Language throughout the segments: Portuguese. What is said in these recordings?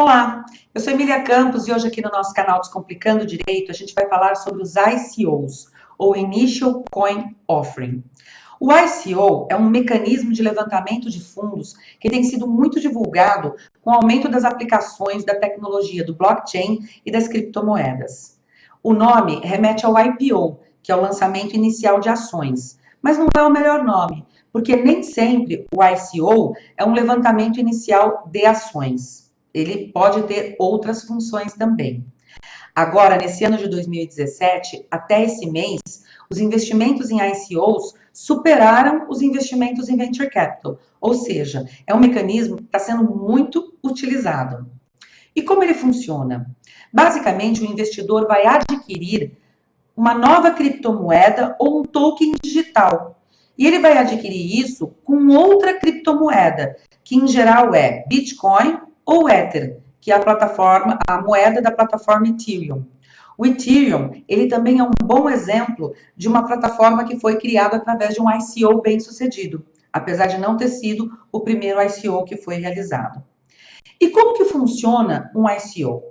Olá, eu sou Emília Campos e hoje aqui no nosso canal Descomplicando Direito a gente vai falar sobre os ICOs, ou Initial Coin Offering. O ICO é um mecanismo de levantamento de fundos que tem sido muito divulgado com o aumento das aplicações da tecnologia do blockchain e das criptomoedas. O nome remete ao IPO, que é o lançamento inicial de ações, mas não é o melhor nome, porque nem sempre o ICO é um levantamento inicial de ações. Ele pode ter outras funções também. Agora, nesse ano de 2017, até esse mês, os investimentos em ICOs superaram os investimentos em Venture Capital, ou seja, é um mecanismo que está sendo muito utilizado. E como ele funciona? Basicamente, o investidor vai adquirir uma nova criptomoeda ou um token digital. E ele vai adquirir isso com outra criptomoeda, que em geral é Bitcoin ou Ether, que é a moeda da plataforma Ethereum. O Ethereum, ele também é um bom exemplo de uma plataforma que foi criada através de um ICO bem-sucedido, apesar de não ter sido o primeiro ICO que foi realizado. E como que funciona um ICO?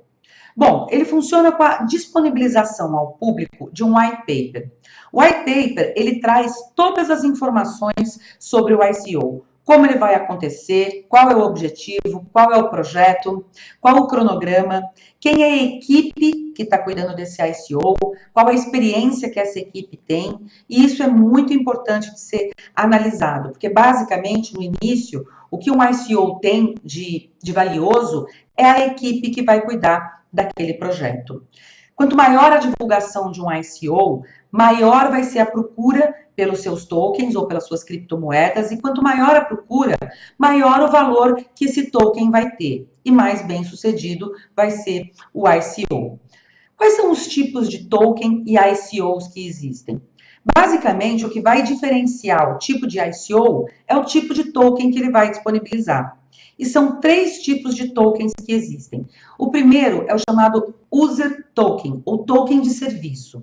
Bom, ele funciona com a disponibilização ao público de um white paper. O white paper, ele traz todas as informações sobre o ICO, como ele vai acontecer, qual é o objetivo, qual é o projeto, qual o cronograma, quem é a equipe que está cuidando desse ICO, qual a experiência que essa equipe tem, e isso é muito importante de ser analisado, porque basicamente no início, o que um ICO tem de valioso é a equipe que vai cuidar daquele projeto. Quanto maior a divulgação de um ICO, maior vai ser a procura pelos seus tokens ou pelas suas criptomoedas, e quanto maior a procura, maior o valor que esse token vai ter, e mais bem sucedido vai ser o ICO. Quais são os tipos de token e ICOs que existem? Basicamente, o que vai diferenciar o tipo de ICO é o tipo de token que ele vai disponibilizar. E são 3 tipos de tokens que existem. O primeiro é o chamado User Token, ou token de serviço.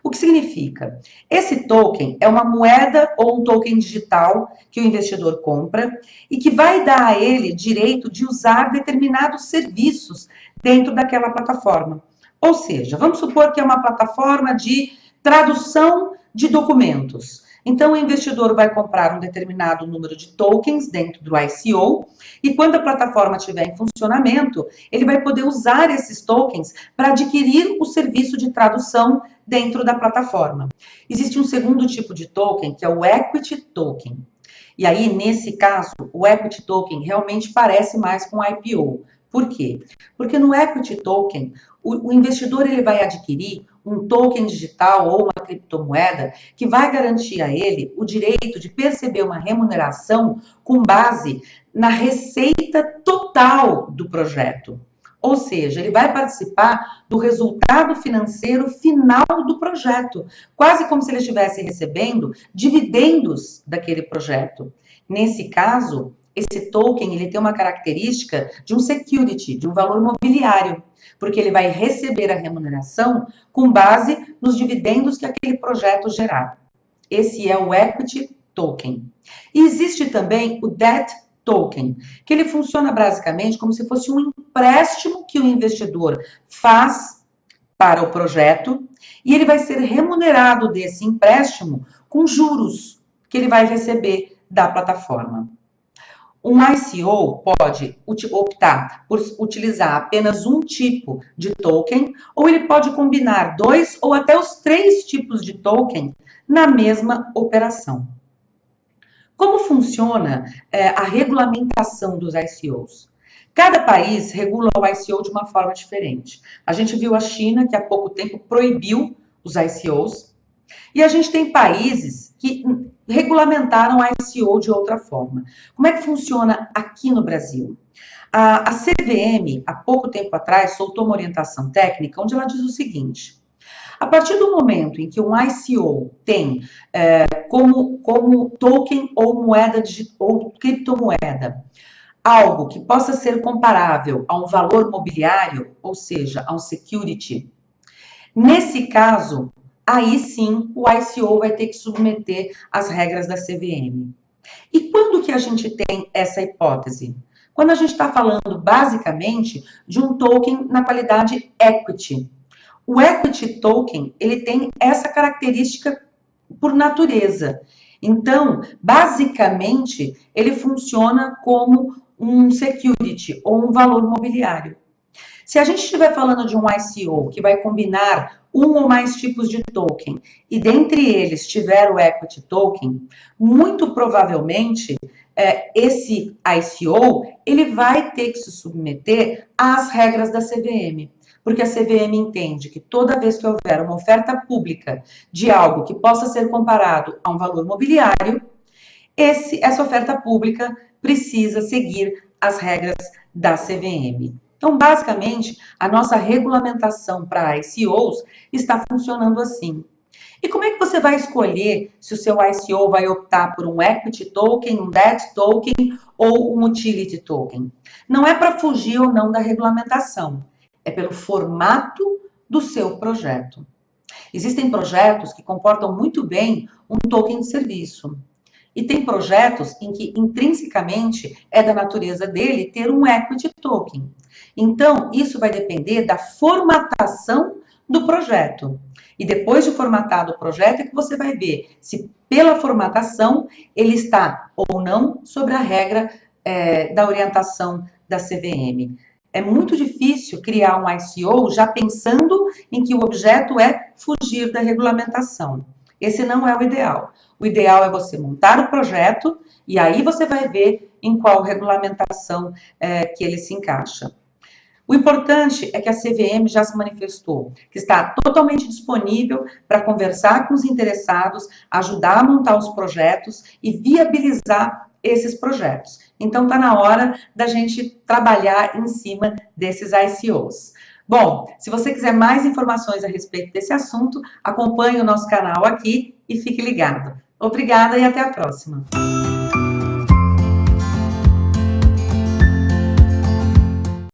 O que significa? Esse token é uma moeda ou um token digital que o investidor compra e que vai dar a ele direito de usar determinados serviços dentro daquela plataforma. Ou seja, vamos supor que é uma plataforma de tradução de documentos. Então, o investidor vai comprar um determinado número de tokens dentro do ICO e quando a plataforma estiver em funcionamento, ele vai poder usar esses tokens para adquirir o serviço de tradução dentro da plataforma. Existe um segundo tipo de token, que é o Equity Token. E aí, nesse caso, o Equity Token realmente parece mais com o IPO. Por quê? Porque no Equity Token, o investidor ele vai adquirir um token digital ou uma criptomoeda que vai garantir a ele o direito de perceber uma remuneração com base na receita total do projeto. Ou seja, ele vai participar do resultado financeiro final do projeto, quase como se ele estivesse recebendo dividendos daquele projeto. Nesse caso, esse token ele tem uma característica de um security, de um valor mobiliário, porque ele vai receber a remuneração com base nos dividendos que aquele projeto gerar. Esse é o Equity Token. E existe também o Debt Token, que ele funciona basicamente como se fosse um empréstimo que o investidor faz para o projeto e ele vai ser remunerado desse empréstimo com juros que ele vai receber da plataforma. Um ICO pode optar por utilizar apenas um tipo de token, ou ele pode combinar 2 ou até os 3 tipos de token na mesma operação. Como funciona a regulamentação dos ICOs? Cada país regula o ICO de uma forma diferente. A gente viu a China, que há pouco tempo proibiu os ICOs, e a gente tem países que regulamentaram a ICO de outra forma. Como é que funciona aqui no Brasil? A CVM, há pouco tempo atrás, soltou uma orientação técnica onde ela diz o seguinte: a partir do momento em que um ICO tem como token ou moeda ou criptomoeda algo que possa ser comparável a um valor mobiliário, ou seja, a um security, nesse caso, aí sim o ICO vai ter que submeter às regras da CVM. E quando que a gente tem essa hipótese? Quando a gente está falando basicamente de um token na qualidade equity. O equity token, ele tem essa característica por natureza. Então, basicamente, ele funciona como um security ou um valor mobiliário. Se a gente estiver falando de um ICO que vai combinar um ou mais tipos de token e dentre eles tiver o equity token, muito provavelmente esse ICO ele vai ter que se submeter às regras da CVM. Porque a CVM entende que toda vez que houver uma oferta pública de algo que possa ser comparado a um valor mobiliário, essa oferta pública precisa seguir as regras da CVM. Então, basicamente, a nossa regulamentação para ICOs está funcionando assim. E como é que você vai escolher se o seu ICO vai optar por um equity token, um debt token ou um utility token? Não é para fugir ou não da regulamentação, é pelo formato do seu projeto. Existem projetos que comportam muito bem um token de serviço. E tem projetos em que, intrinsecamente, é da natureza dele ter um equity token. Então, isso vai depender da formatação do projeto. E depois de formatado o projeto, é que você vai ver se, pela formatação, ele está ou não sobre a regra da orientação da CVM. É muito difícil criar um ICO já pensando em que o objeto é fugir da regulamentação. Esse não é o ideal. O ideal é você montar o projeto e aí você vai ver em qual regulamentação que ele se encaixa. O importante é que a CVM já se manifestou, que está totalmente disponível para conversar com os interessados, ajudar a montar os projetos e viabilizar esses projetos. Então, está na hora da gente trabalhar em cima desses ICOs. Bom, se você quiser mais informações a respeito desse assunto, acompanhe o nosso canal aqui e fique ligado. Obrigada e até a próxima.